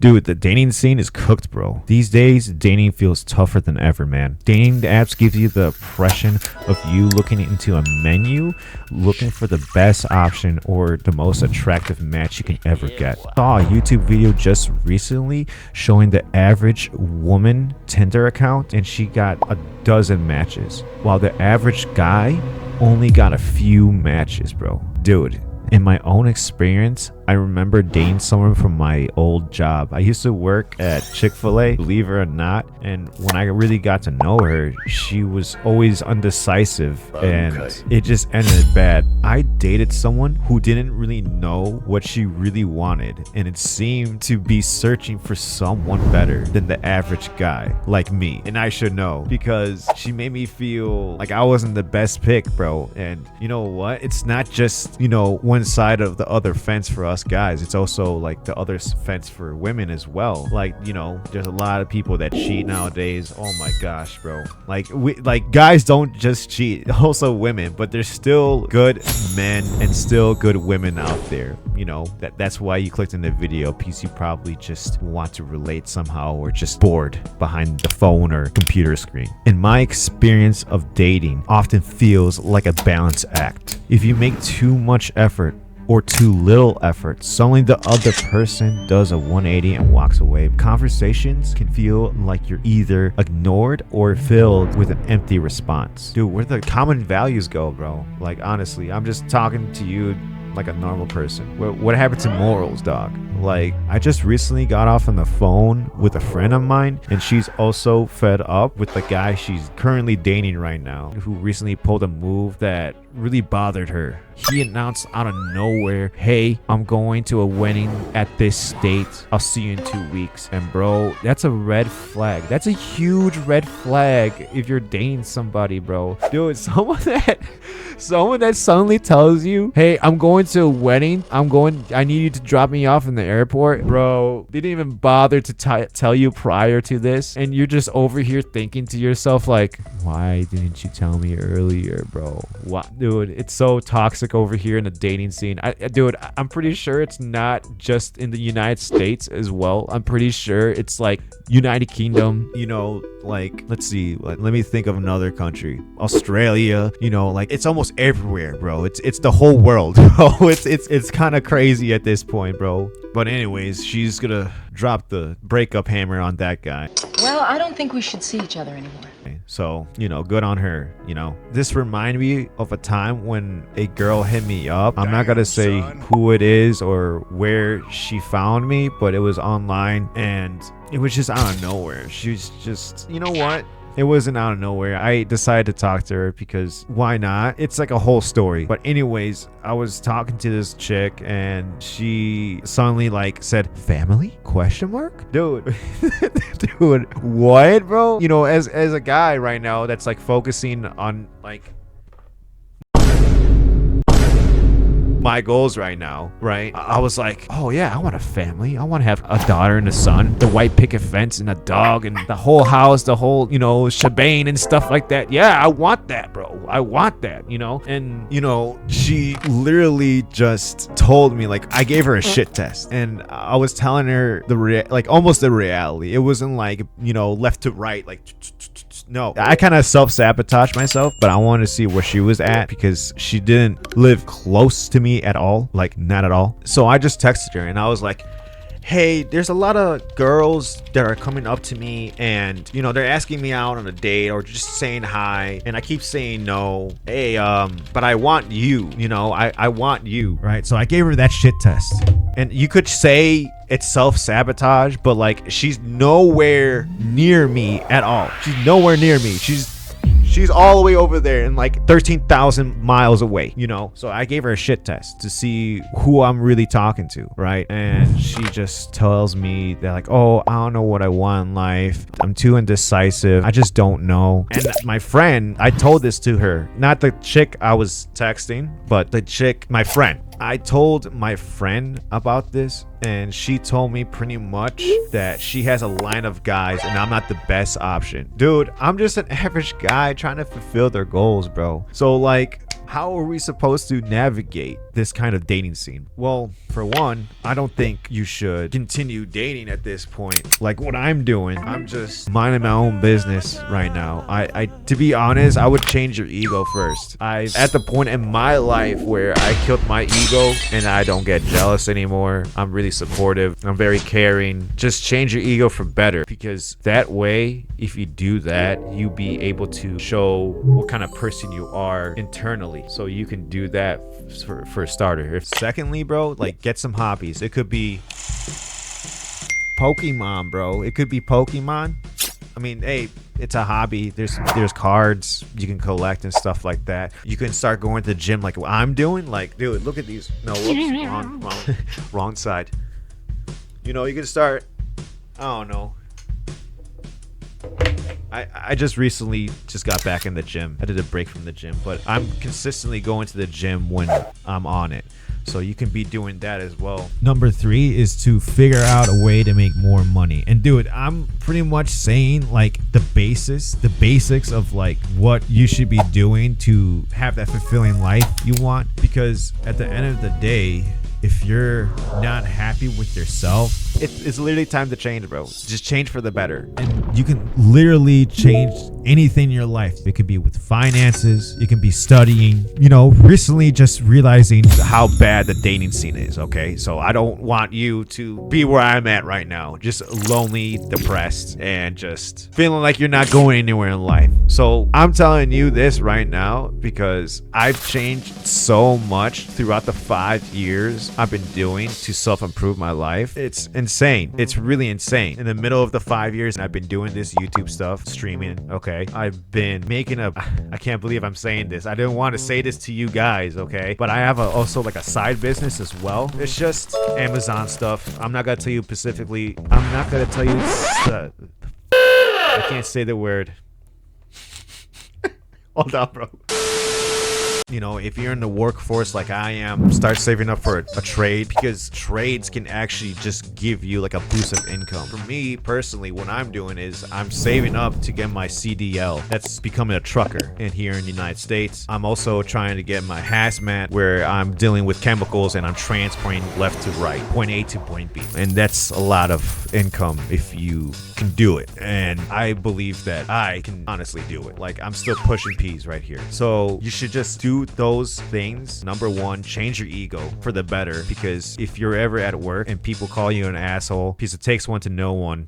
Dude, the dating scene is cooked, bro. These days, dating feels tougher than ever, man. Dating apps gives you the impression of you looking into a menu, looking for the best option or the most attractive match you can ever get. I saw a YouTube video just recently showing the average woman Tinder account, and she got a dozen matches, while the average guy only got a few matches, bro. Dude, in my own experience, I remember dating someone from my old job. I used to work at Chick-fil-A, believe it or not, and when I really got to know her, she was always undecisive, and it just ended bad. I dated someone who didn't really know what she really wanted, and it seemed to be searching for someone better than the average guy like me. And I should know, because she made me feel like I wasn't the best pick, bro. And you know what? It's not just, one side of the other fence for us guys. It's also like the other fence for women as well. Like, there's a lot of people that cheat nowadays. Oh my gosh, bro. Like guys don't just cheat, also women, but there's still good men and still good women out there. That's why you clicked in the video, because you probably just want to relate somehow, or just bored behind the phone or computer screen. In my experience of dating, often feels like a balance act. If you make too much effort or too little effort, suddenly the other person does a 180 and walks away. Conversations can feel like you're either ignored or filled with an empty response. Dude, where the common values go, bro? Like, honestly, I'm just talking to you like a normal person. What happened to morals, dog? Like, I just recently got off on the phone with a friend of mine, and she's also fed up with the guy she's currently dating right now, who recently pulled a move that really bothered her. He announced out of nowhere, "Hey, I'm going to a wedding at this state. I'll see you in 2 weeks." And bro, that's a red flag. That's a huge red flag if you're dating somebody, bro. Dude, someone that suddenly tells you, "Hey, I'm going to a wedding. I need you to drop me off in the airport." Bro, they didn't even bother to tell you prior to this, and you're just over here thinking to yourself like, why didn't you tell me earlier, bro? What? Dude, it's so toxic over here in the dating scene. Dude, I'm pretty sure it's not just in the United States as well. I'm pretty sure it's like United Kingdom, like, let's see, let me think of another country. Australia, like, it's almost everywhere, bro. It's the whole world, bro. It's kind of crazy at this point, bro. But anyways, she's gonna drop the breakup hammer on that guy. Well, I don't think we should see each other anymore. So, good on her, This reminded me of a time when a girl hit me up. I'm not gonna say who it is or where she found me, but it was online, and it was just out of nowhere. She was just, what? It wasn't out of nowhere. I decided to talk to her because why not? It's like a whole story. But anyways, I was talking to this chick, and she suddenly said, "Family? Question mark?" Dude, dude, what, bro? As a guy right now that's focusing on my goals right now, right? I was like, oh yeah, I want a family. I want to have a daughter and a son, the white picket fence and a dog and the whole house, the whole, shebang and stuff like that. Yeah, I want that, bro. I want that, And, she literally just told me, I gave her a shit test, and I was telling her almost the reality. It wasn't left to right, no. I kind of self-sabotaged myself, but I wanted to see where she was at, because she didn't live close to me at all, not at all. So I just texted her, and I was like, "Hey, there's a lot of girls that are coming up to me, and they're asking me out on a date or just saying hi, and I keep saying no. Hey, but I want you, I want you," right? So I gave her that shit test, and you could say it's self-sabotage, but she's nowhere near me at all. She's nowhere near me. She's all the way over there and 13,000 miles away, So I gave her a shit test to see who I'm really talking to, right? And she just tells me that oh, I don't know what I want in life. I'm too indecisive. I just don't know. And my friend, I told this to her, not the chick I was texting, but the chick, my friend. I told my friend about this, and she told me pretty much that she has a line of guys and I'm not the best option. Dude, I'm just an average guy trying to fulfill their goals, bro. So how are we supposed to navigate this kind of dating scene? Well, for one, I don't think you should continue dating at this point. Like what I'm doing, I'm just minding my own business right now. I to be honest, I would change your ego first. I'm at the point in my life where I killed my ego and I don't get jealous anymore. I'm really supportive. I'm very caring. Just change your ego for better, because that way, if you do that, you'll be able to show what kind of person you are internally. So you can do that for a starter. Secondly, bro, like get some hobbies. It could be Pokemon, bro. It could be Pokemon. I mean, hey, it's a hobby. There's cards you can collect and stuff like that. You can start going to the gym like what I'm doing. Like, dude, look at these. No, whoops, wrong side. You know, you can start. I don't know. I just recently just got back in the gym. I did a break from the gym, but I'm consistently going to the gym when I'm on it. So you can be doing that as well. Number 3 is to figure out a way to make more money. And dude, I'm pretty much saying like the basics of like what you should be doing to have that fulfilling life you want. Because at the end of the day, if you're not happy with yourself, it's literally time to change, bro. Just change for the better. And you can literally change anything in your life. It could be with finances. It can be studying. You know, recently just realizing how bad the dating scene is, okay? So I don't want you to be where I'm at right now. Just lonely, depressed, and just feeling like you're not going anywhere in life. So I'm telling you this right now because I've changed so much throughout the 5 years I've been doing to self-improve my life. It's insane. It's really insane. In the middle of the 5 years I've been doing this YouTube stuff, streaming, okay? I've been making I can't believe I'm saying this. I didn't want to say this to you guys, okay? But I have also like a side business as well. It's just Amazon stuff. I'm not gonna tell you specifically. I'm not gonna tell you. I can't say the word. Hold on, bro. You know, if you're in the workforce like I am, start saving up for a trade, because trades can actually just give you like a boost of income. For me personally, what I'm doing is I'm saving up to get my CDL. That's becoming a trucker in here in the United States. I'm also trying to get my hazmat, where I'm dealing with chemicals and I'm transporting left to right, point A to point B. And that's a lot of income if you can do it. And I believe that I can honestly do it. Like, I'm still pushing P's right here. So you should just do those things. Number 1, change your ego for the better, because if you're ever at work and people call you an asshole, because it takes one to know one.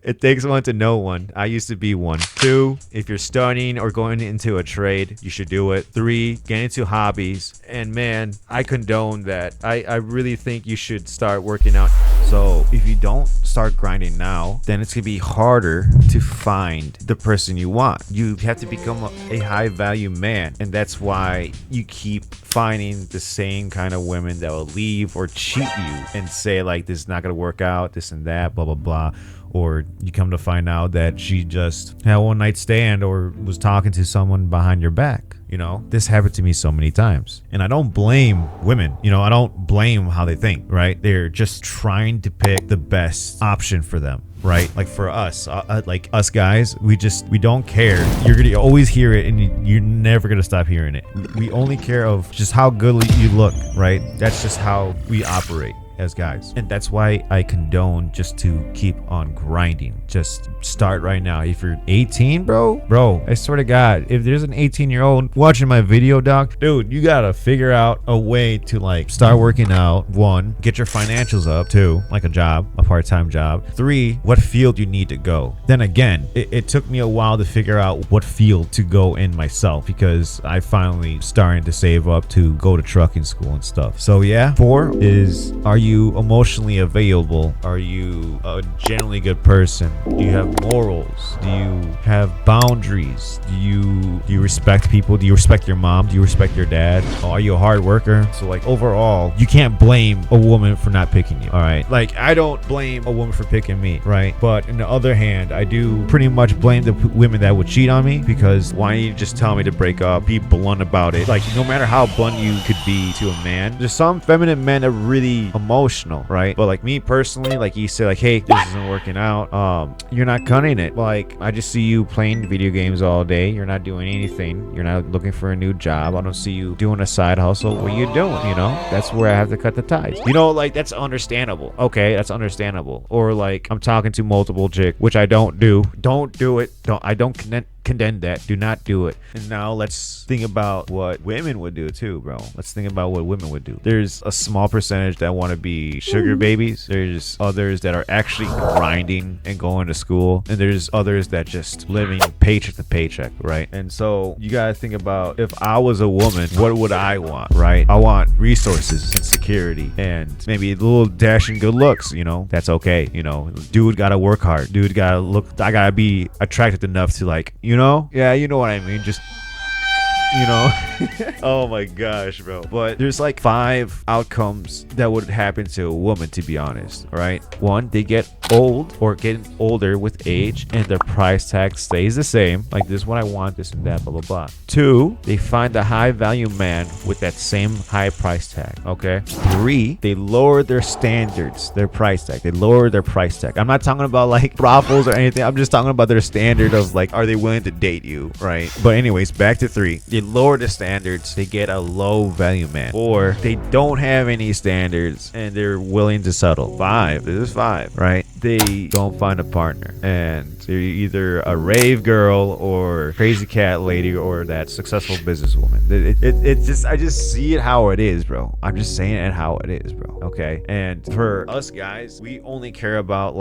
It takes one to know one. I used to be one. 2, if you're studying or going into a trade, you should do it. 3, get into hobbies. And man, I condone that. I really think you should start working out. So if you don't start grinding now, then it's gonna be harder to find the person you want. You have to become a high value man, and that's why you keep finding the same kind of women that will leave or cheat you and say like, this is not gonna work out, this and that, blah blah blah. Or you come to find out that she just had a one night stand or was talking to someone behind your back. You know, this happened to me so many times. And I don't blame women. You know, I don't blame how they think, right? They're just trying to pick the best option for them, right? Like for us, like us guys, we don't care. You're gonna always hear it and you're never gonna stop hearing it. We only care of just how good you look, right? That's just how we operate as guys. And that's why I condone just to keep on grinding. Just start right now. If you're 18, bro, I swear to God, if there's an 18-year-old watching my video, doc, dude, you gotta figure out a way to like start working out. 1, get your financials up. 2, like a job, a part-time job. 3, what field you need to go. Then again, it took me a while to figure out what field to go in myself, because I finally started to save up to go to trucking school and stuff. So yeah. 4 is, are you emotionally available? Are you a generally good person? Do you have morals? Do you have boundaries? Do you respect people? Do you respect your mom? Do you respect your dad? Are you a hard worker? So like overall, you can't blame a woman for not picking you. All right, like I don't blame a woman for picking me, right? But on the other hand, I do pretty much blame the women that would cheat on me, because why don't you just tell me to break up? Be blunt about it. Like no matter how blunt you could be to a man, there's some feminine men that are really emotional emotional, right? But like me personally, like you say like, hey, this isn't working out, you're not cutting it. Like I just see you playing video games all day, you're not doing anything, you're not looking for a new job, I don't see you doing a side hustle. What are you doing? You know, that's where I have to cut the ties. You know, like that's understandable. Okay, that's understandable. Or like I'm talking to multiple chicks, which I don't do. Don't do it. I don't condemn that. Do not do it. And now let's think about what women would do too, bro. Let's think about what women would do. There's a small percentage that want to be sugar babies. There's others that are actually grinding and going to school, and there's others that just living paycheck to paycheck, right? And so you gotta think about, if I was a woman, what would I want, right? I want resources and security and maybe a little dashing good looks. You know, that's okay. You know, dude gotta work hard, dude gotta look, I gotta be attractive enough to, like, you know, yeah, you know what I mean, just, you know. Oh my gosh, bro. But there's like 5 outcomes that would happen to a woman, to be honest, right? 1, they get old or getting older with age and their price tag stays the same, like this is what I want, this and that, blah blah blah. 2, they find a high value man with that same high price tag. Okay. 3, they lower their standards, their price tag, they lower their price tag. I'm not talking about like brothels or anything, I'm just talking about their standard of like, are they willing to date you, right? But anyways, back to 3, they lower the standards, they get a low value man. 4, they don't have any standards and they're willing to settle. 5, this is 5, right? They don't find a partner and they're either a rave girl or crazy cat lady or that successful businesswoman. It just, I just see it how it is, bro. I'm just saying it how it is, bro. Okay. And for us guys, we only care about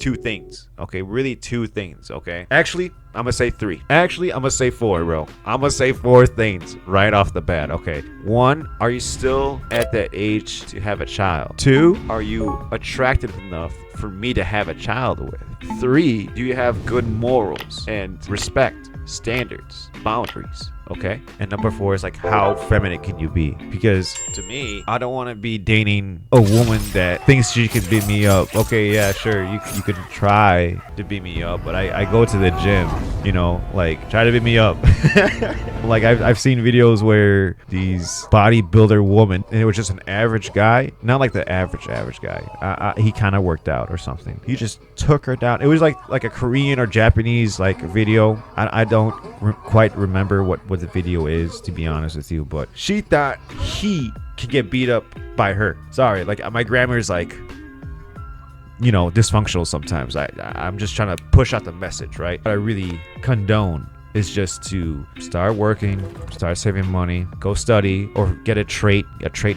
2 things. Okay, really 2 things. Okay, actually I'm gonna say 3. Actually, I'm gonna say 4, bro. I'm gonna say 4 things right off the bat. Okay. 1, are you still at that age to have a child? 2, are you attractive enough for me to have a child with? 3, do you have good morals and respect, standards, boundaries? Okay. And number 4 is like, how feminine can you be? Because to me, I don't want to be dating a woman that thinks she can beat me up. Okay, yeah, sure, you can try to beat me up, but I go to the gym, you know, like try to beat me up. Like I've seen videos where these bodybuilder woman, and it was just an average guy, not like the average guy. He kind of worked out or something. He just took her down. It was like a Korean or Japanese like video. I don't quite remember what the video is, to be honest with you, but she thought he could get beat up by her. Sorry, like my grammar is like, you know, dysfunctional sometimes. I'm just trying to push out the message, right? What I really condone is just to start working, start saving money, go study or get a trait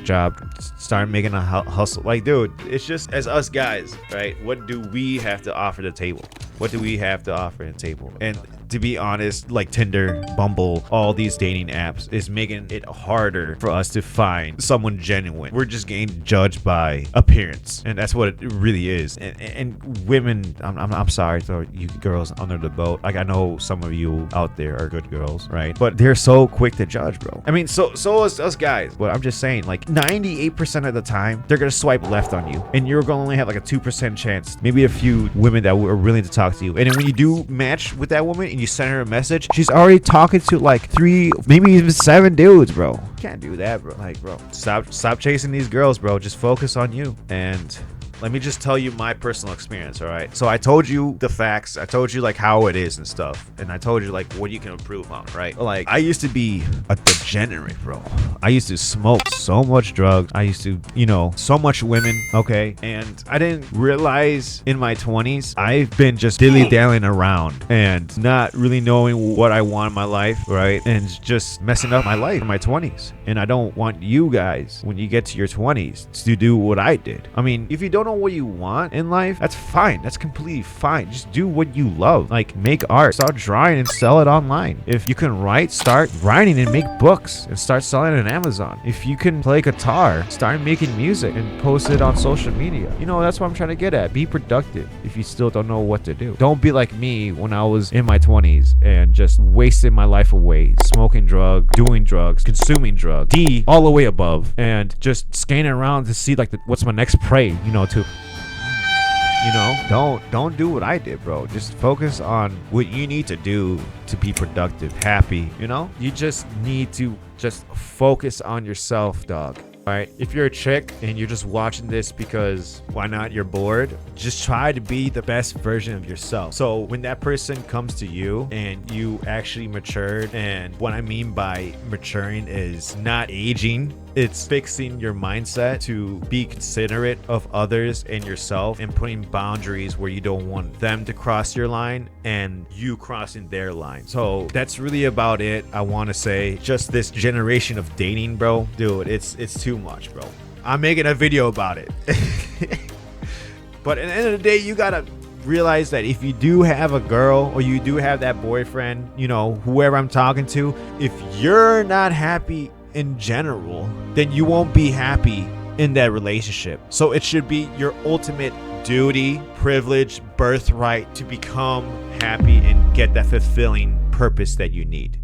job, start making a hustle. Like, dude, it's just, as us guys, right? What do we have to offer the table? What do we have to offer the table? And to be honest, like Tinder, Bumble, all these dating apps is making it harder for us to find someone genuine. We're just getting judged by appearance, and that's what it really is. And women, I'm sorry to you girls under the boat. Like, I know some of you out there are good girls, right? But they're so quick to judge, bro. I mean, so is us guys. But I'm just saying, like 98% of the time, they're gonna swipe left on you, and you're gonna only have like a 2% chance, maybe a few women that are willing to talk to you. And then when you do match with that woman and you send her a message, she's already talking to like 3, maybe even 7 dudes, bro. Can't do that, bro. Like, bro, stop chasing these girls, bro. Just focus on you. And let me just tell you my personal experience, all right? So I told you the facts. I told you like how it is and stuff. And I told you like what you can improve on, right? Like, I used to be a degenerate, bro. I used to smoke so much drugs. I used to, you know, so much women, okay? And I didn't realize in my 20s, I've been just dilly-dallying around and not really knowing what I want in my life, right? And just messing up my life in my 20s. And I don't want you guys, when you get to your 20s, to do what I did. I mean, if you don't know what you want in life, that's fine. That's completely fine. Just do what you love. Like, make art, start drawing and sell it online. If you can write, start writing and make books and start selling it on Amazon. If you can play guitar, start making music and post it on social media. You know, that's what I'm trying to get at. Be productive if you still don't know what to do. Don't be like me when I was in my 20s and just wasting my life away, smoking drugs, doing drugs, consuming drugs, all the way above, and just scanning around to see like what's my next prey, you know, to, you know, don't do what I did, bro. Just focus on what you need to do to be productive, happy, you know? You just need to just focus on yourself, dog. Alright, if you're a chick and you're just watching this because why not, you're bored, just try to be the best version of yourself. So when that person comes to you and you actually matured, and what I mean by maturing is not aging, it's fixing your mindset to be considerate of others and yourself, and putting boundaries where you don't want them to cross your line and you crossing their line. So that's really about it. I want to say just this generation of dating, bro, dude, it's too much, bro. I'm making a video about it. But at the end of the day, you gotta realize that if you do have a girl or you do have that boyfriend, you know, whoever I'm talking to, if you're not happy in general, then you won't be happy in that relationship. So it should be your ultimate duty, privilege, birthright to become happy and get that fulfilling purpose that you need.